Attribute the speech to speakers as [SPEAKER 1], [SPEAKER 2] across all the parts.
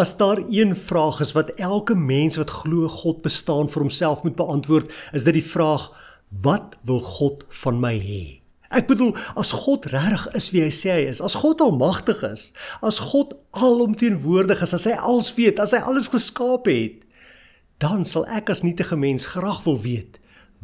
[SPEAKER 1] As daar een vraag is wat elke mens wat glo God bestaan vir homself moet beantwoord, is dit die vraag, wat wil God van my hê? Ek bedoel, as God regtig is wie hy sê hy is, as God almagtig is, as God alomteenwoordig is, as hy alles weet, as hy alles geskaap het, dan sal ek as nietige mens graag wil weet,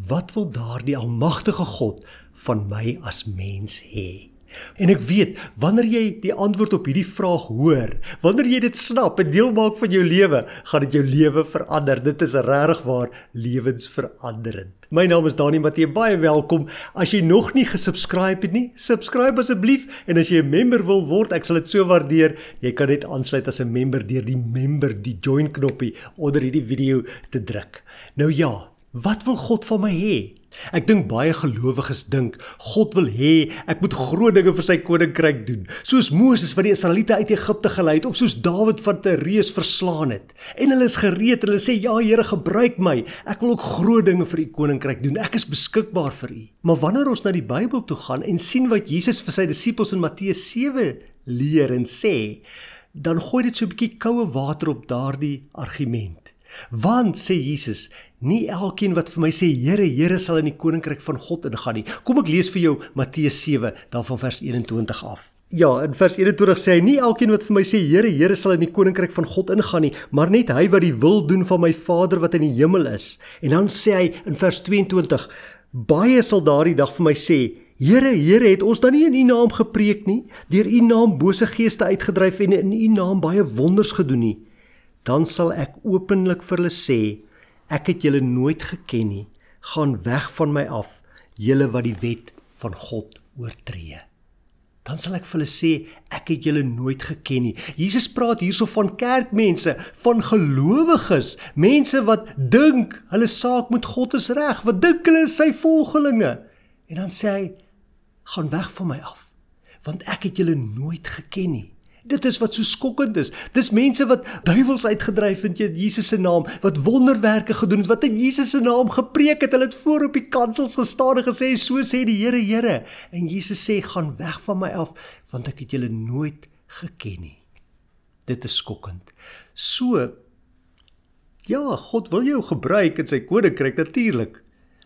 [SPEAKER 1] wat wil daardie almagtige God van my as mens hê? En ek weet, wanneer jy die antwoord op hierdie vraag hoor, wanneer jy dit snap en deel maak van jou lewe, gaan dit jou lewe verander. Dit is regtig waar lewensveranderend. My naam is Dani Matthee, baie welkom. As jy nog nie gesubscribe het nie, subscribe asseblief. En as jy 'n member wil word, ek sal dit so waardeer, jy kan net aansluit as 'n member deur die join knoppie onder hierdie video te druk. Nou ja, wat wil God van my hê? Ek dink baie gelowiges dink, God wil hê, ek moet groot dinge vir sy koninkryk doen, soos Moses wat die Israeliete uit Egipte gelei het, of soos Dawid wat 'n reus verslaan het. En hulle is gereed, hulle sê, ja Here, gebruik my, ek wil ook groot dinge vir u koninkryk doen, ek is beskikbaar vir u. Maar wanneer ons na die Bybel toe gaan en sien wat Jesus vir sy disippels in Matteus 7 leer en sê, dan gooi dit so 'n bietjie koue water op daardie argument. Want, sê Jesus, nie elkeen wat vir my sê, Here, Here, sal in die koninkryk van God ingaan nie. Kom ek lees vir jou Matteus 7, dan van vers 21 af. Ja, in vers 21 sê hy, nie elkeen wat vir my sê, Here, Here, sal in die koninkryk van God ingaan nie, maar net hy wat die wil doen van my Vader wat in die hemel is. En dan sê hy in vers 22, baie sal daardie dag vir my sê, Here, Here, het ons dan nie in u naam gepreek nie, deur u naam bose geeste uitgedryf en in u naam baie wonders gedoen nie. Dan sal ek openlik vir hulle sê, ek het julle nooit geken nie, gaan weg van my af, julle wat die wet van God oortree. Dan sal ek vir hulle sê, ek het julle nooit geken nie. Jesus praat hierso van kerkmense, van gelowiges, mense wat dink, hulle saak met God is reg, wat dink hulle is sy volgelinge. En dan sê hy, gaan weg van my af, want ek het julle nooit geken nie. Dit is wat so skokkend is. Dis mense wat duiwels uitgedryf het in Jesus se naam, wat wonderwerke gedoen het, wat in Jesus se naam gepreek het, hulle het voor op die kansels gestaan en gesê, so sê die Here, Here. En Jesus sê, gaan weg van my af, want ek het julle nooit geken nie. Dit is skokkend. So, ja, God wil jou gebruik in sy koninkryk natuurlik,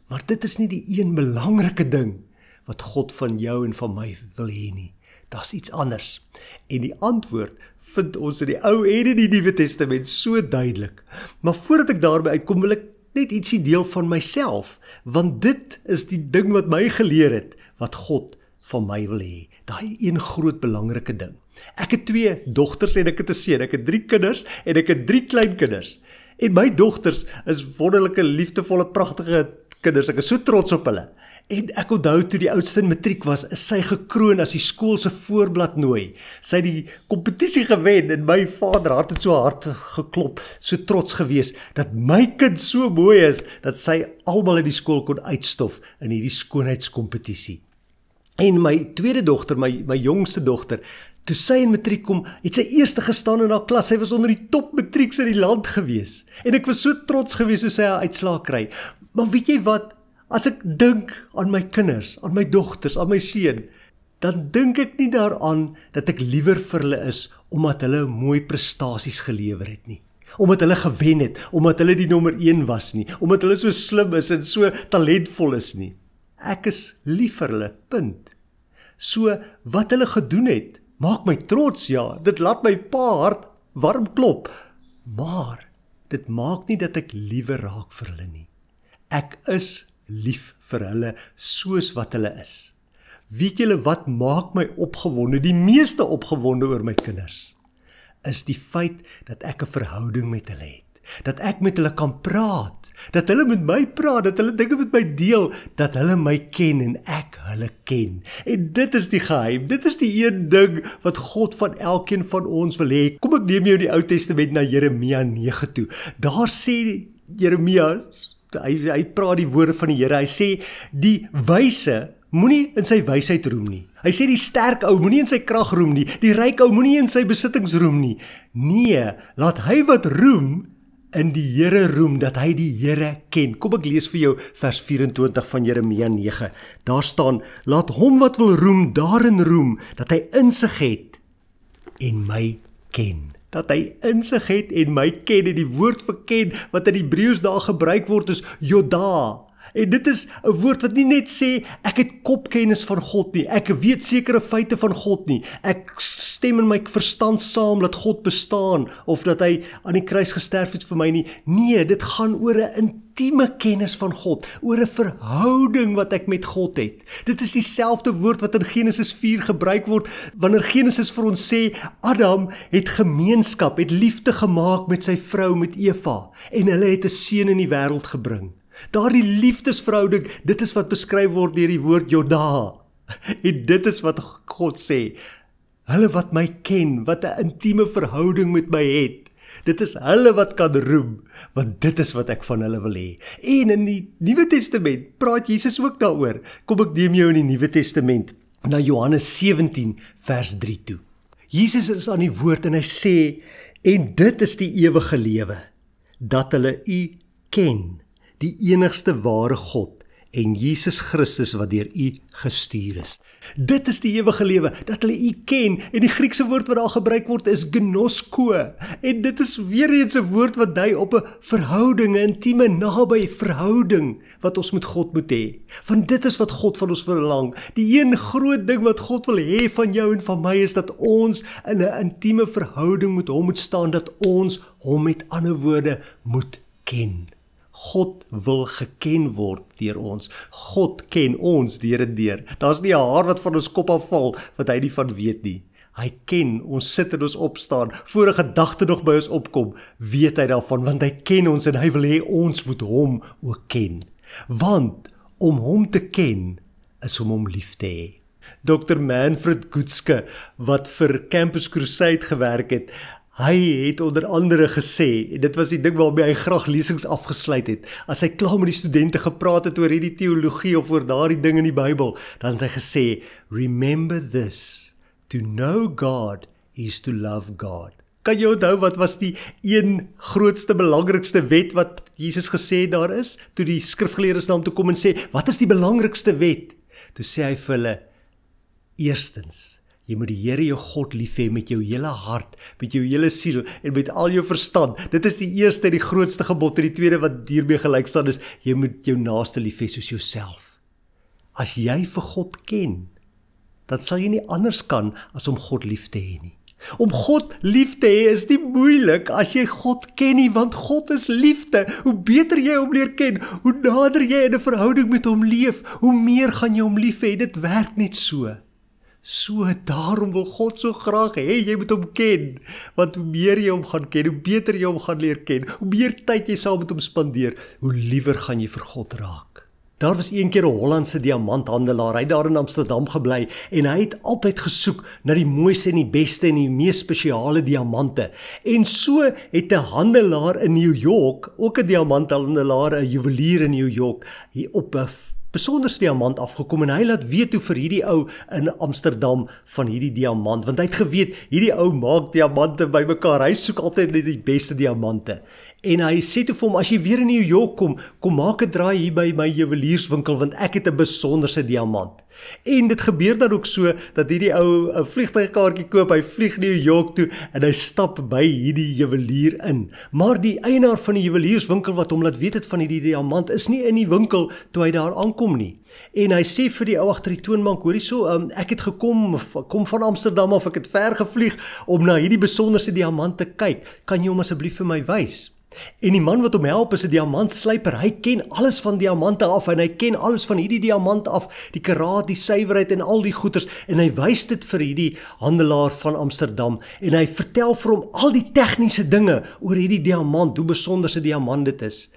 [SPEAKER 1] maar dit is nie die een belangrike ding wat God van jou en van my wil hê nie. Daar's iets anders. En die antwoord vind ons in die Ou en in die Nuwe Testament so duidelik. Maar voordat ek daarby uitkom, wil ek net ietsie deel van myself, want dit is die ding wat my geleer het, wat God van my wil hê. Daai een groot belangrike ding. Ek het 2 dogters en ek het 'n seun. Ek het 3 kinders en ek het 3 kleinkinders. En my dogters is wonderlike, liefdevolle, pragtige kinders. Ek is so trots op hulle. En ek onthou toe die oudste in matriek was, is sy gekroon as die skool se voorblad nooi. Sy het die kompetisie gewen en my vader hart het so hard geklop, so trots gewees, dat my kind so mooi is, dat sy almal in die skool kon uitstof in hierdie skoonheidskompetisie. En my tweede dogter, my jongste dogter, toe sy in matriek kom, het sy eerste gestaan in haar klas, sy was onder die top matrieks in die land gewees. En ek was so trots gewees hoe sy haar uitslaag kry. Maar weet jy wat? As ek dink aan my kinders, aan my dogters, aan my seun, dan dink ek nie daaraan dat ek liewer vir hulle is, omdat hulle mooi prestasies gelewer het nie. Omdat hulle gewen het, omdat hulle die nommer 1 was nie, omdat hulle so slim is en so talentvol is nie. Ek is lief vir hulle, punt. So, wat hulle gedoen het, maak my trots, ja, dit laat my pa hart warm klop, maar dit maak nie dat ek liewer raak vir hulle nie. Ek is lief vir hulle soos wat hulle is. Weet julle wat maak my opgewonde, die meeste opgewonde oor my kinders, is die feit dat ek 'n verhouding met hulle het, dat ek met hulle kan praat, dat hulle met my praat, dat hulle dinge met my deel, dat hulle my ken en ek hulle ken. En dit is die geheim, dit is die een ding wat God van elkeen van ons wil hê. Kom ek neem jou in die Ou Testament na Jeremia 9 toe. Daar sê Jeremia, hy praat die woorde van die Here, hy sê, die wyse moenie in sy wysheid roem nie. Hy sê die sterk ou moenie in sy krag roem nie, die ryk ou moenie in sy besittings roem nie. Nee, laat hy wat roem in die Here roem, dat hy die Here ken. Kom ek lees vir jou vers 24 van Jeremia 9. Daar staan, laat hom wat wil roem daarin roem, dat hy insig het en my ken. dat hy insig het en my ken, en die woord vir ken wat in Hebreëus daar gebruik word is Yoda. En dit is 'n woord wat nie net sê ek het kopkennis van God nie, ek weet sekere feite van God nie, ek stem in my verstand saam dat God bestaan of dat hy aan die kruis gesterf het vir my nie. Nee, dit gaan oor 'n intieme kennis van God, oor 'n verhouding wat ek met God het. Dit is dieselfde woord wat in Genesis 4 gebruik word wanneer Genesis vir ons sê Adam het gemeenskap, het liefde gemaak met sy vrou, met Eva, en hulle het 'n seun in die wêreld gebring. Daardie liefdesverhouding, dit is wat beskryf word deur die woord Yoda. En dit is wat God sê, hulle wat my ken, wat 'n intieme verhouding met my het, dit is hulle wat kan roem, want dit is wat ek van hulle wil hê. En in die Nuwe Testament praat Jesus ook daaroor. Kom ek neem jou in die Nuwe Testament, na Johannes 17 vers 3 toe. Jesus is aan die woord en hy sê, en dit is die ewige lewe, dat hulle u ken, die enigste ware God, en Jesus Christus wat deur u gestuur is. Dit is die ewige lewe, dat hulle u ken, en die Griekse woord wat daar gebruik word is gnosko, en dit is weer eens 'n woord wat dui op 'n verhouding, 'n intieme naby verhouding, wat ons met God moet hê. Want dit is wat God van ons verlang. Die een groot ding wat God wil hê van jou en van my is dat ons in 'n intieme verhouding met hom moet staan, dat ons hom met ander woorde moet ken. God wil geken word deur ons. God ken ons deur en deur. Daar's nie 'n haar wat van ons kop afval wat hy nie van weet nie. Hy ken, ons sit en ons opstaan, voor 'n gedagte nog by ons opkom, weet hy daarvan, want hy ken ons en hy wil hê ons moet hom ook ken. Want om hom te ken is om hom lief te hê. Dr. Manfred Goetske, wat vir Campus Crusade gewerk het, hy het onder andere gesê, en dit was die ding waarmee hy graag lesings afgesluit het, as hy klaar met die studente gepraat het oor hierdie teologie of oor daardie ding in die Bybel, dan het hy gesê, remember this, to know God is to love God. Kan jy onthou wat was die een grootste, belangrikste wet wat Jesus gesê daar is? Toe die skrifgeleerdes na hom toe kom en sê, wat is die belangrikste wet? Toe sê hy vir hulle, eerstens, jy moet die Here jou God lief hê met jou hele hart, met jou hele siel en met al jou verstand. Dit is die eerste en die grootste gebod, en die tweede wat hiermee gelyk staan is, jy moet jou naaste lief hê soos jouself. As jy vir God ken, dan sal jy nie anders kan as om God lief te hê nie. Om God lief te hê is nie moeilik as jy God ken nie, want God is liefde. Hoe beter jy hom leer ken, hoe nader jy in 'n verhouding met hom leef, hoe meer gaan jy hom lief hê. Dit werk net so. So, daarom wil God so graag hê jy moet hom ken, want hoe meer jy hom gaan ken, hoe beter jy hom gaan leer ken, hoe meer tyd jy saam met hom spandeer, hoe liewer gaan jy vir God raak. Daar was een keer 'n Hollandse diamanthandelaar, hy het daar in Amsterdam gebly, en hy het altyd gesoek na die mooiste en die beste en die mees spesiale diamante. En so het 'n handelaar in New York, ook 'n diamanthandelaar, 'n juwelier in New York, hier op 'n besonders diamant afgekom, en hy laat weet toe vir hierdie ou in Amsterdam van hierdie diamant, want hy het geweet, hierdie ou maak diamante by mekaar, hy soek altyd net die beste diamante. En hy sê toe vir hom, as jy weer in New York kom maak 'n draai hier by my juwelierswinkel, want ek het 'n besonderse diamant. En dit gebeur dan ook so, dat hierdie ou 'n vliegtuigkaartjie koop, hy vlieg New York toe, en hy stap by hierdie juwelier in. Maar die eienaar van die juwelierswinkel wat hom laat weet het van hierdie diamant, is nie in die winkel toe hy daar aankom nie. En hy sê vir die ou agter die toonbank, hoorie so, ek het kom van Amsterdam af, ek het ver gevlieg om na hierdie besonderse diamant te kyk, kan jy hom asseblief vir my wys? En die man wat hom help is 'n diamantslyper, hy ken alles van diamante af, en hy ken alles van hierdie diamant af, die karaat, die suiwerheid en al die goeders, en hy wys dit vir hierdie handelaar van Amsterdam, en hy vertel vir hom al die tegniese dinge oor hierdie diamant, hoe besonderse diamant dit is.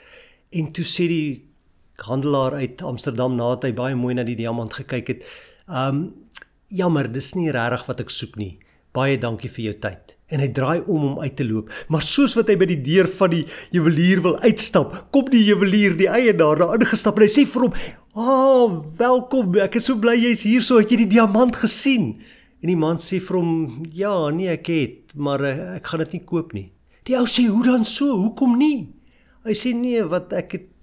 [SPEAKER 1] En toe sê die handelaar uit Amsterdam, nadat hy baie mooi na die diamant gekyk het, jammer, dis nie regtig wat ek soek nie, baie dankie vir jou tyd. En hy draai om hom uit te loop, maar soos wat hy by die deur van die juwelier wil uitstap, kom die juwelier, die eienaar, daar ingestap, en hy sê vir hom, welkom, ek is so bly jy's hier, so het jy die diamant gesien? En die man sê vir hom, ja, nee ek het, maar ek gaan dit nie koop nie. Die ou sê, hoe dan so, hoekom nie? Hy sê, nee,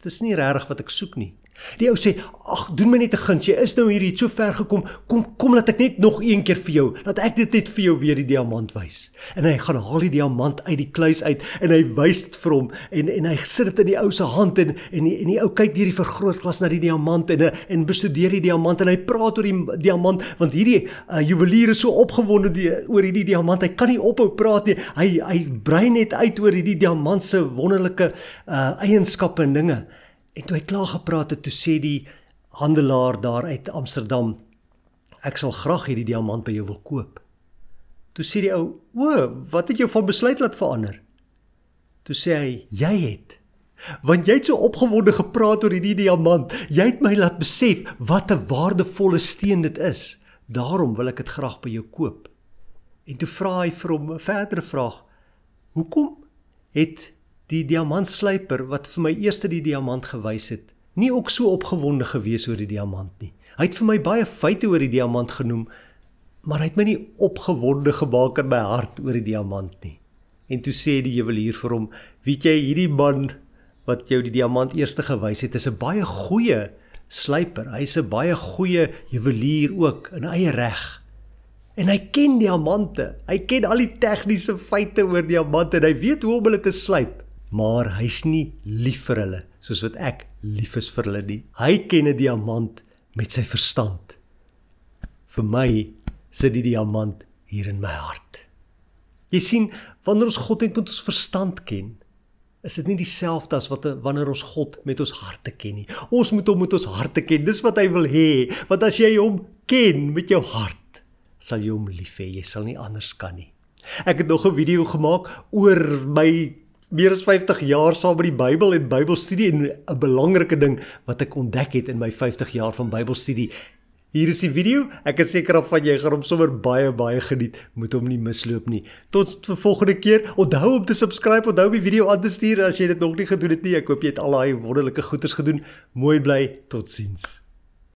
[SPEAKER 1] dis nie regtig wat ek soek nie. Die ou sê, ag, doen my net 'n guns, jy is nou hier, jy het so ver gekom, kom laat ek net nog een keer vir jou, laat ek dit net vir jou weer die diamant wys. En hy gaan haal die diamant uit die kluis uit, en hy wys dit vir hom, en hy sit dit in die ou se hand, en die ou kyk deur die vergrootglas na die diamant, en bestudeer die diamant, en hy praat oor die diamant, want hierdie juwelier is so opgewonde oor hierdie diamant, hy kan nie ophou praat nie, hy brei net uit oor hierdie diamant se wonderlike eienskappe en dinge. En toe hy klaar gepraat het, toe sê die handelaar daar uit Amsterdam, ek sal graag hierdie diamant by jou wil koop. Toe sê die ou, wat het jou van besluit laat verander? Toe sê hy, jy het, want jy het so opgewonde gepraat oor hierdie diamant, jy het my laat besef wat 'n waardevolle steen dit is, daarom wil ek dit graag by jou koop. En toe vra hy vir hom 'n verdere vraag, hoekom het die diamantsluiper wat vir my eers die diamant gewys het, nie ook so opgewonde gewees oor die diamant nie. Hy het vir my baie feite oor die diamant genoem, maar hy het my nie opgewonde gemaak in my hart oor die diamant nie. En toe sê die juwelier vir hom, weet jy, hierdie man wat jou die diamant eers gewys het, is 'n baie goeie sluiper, hy is 'n baie goeie juwelier ook, in eie reg. En hy ken diamante, hy ken al die tegniese feite oor diamante, en hy weet hoe om hulle te slyp. Maar hy's nie lief vir hulle, soos wat ek lief is vir hulle nie. Hy ken 'n diamant met sy verstand. Vir my sit die diamant hier in my hart. Jy sien, wanneer ons God net met ons verstand ken, is dit nie dieselfde as wanneer ons God met ons harte ken nie. Ons moet hom met ons harte ken, dis wat hy wil hê, want as jy hom ken met jou hart, sal jy hom lief hê, jy sal nie anders kan nie. Ek het nog 'n video gemaak oor my meer as 50 jaar saam met die Bybel en Bybelstudie, en 'n belangrike ding wat ek ontdek het in my 50 jaar van Bybelstudie. Hier is die video, ek is seker van jy gaan hom sommer baie geniet, moet hom nie misloop nie. Tot die volgende keer, onthou om te subscribe, onthou om die video aan te stuur as jy dit nog nie gedoen het nie. Ek hoop jy het al daai wonderlike goeders gedoen. Mooi bly, totsiens.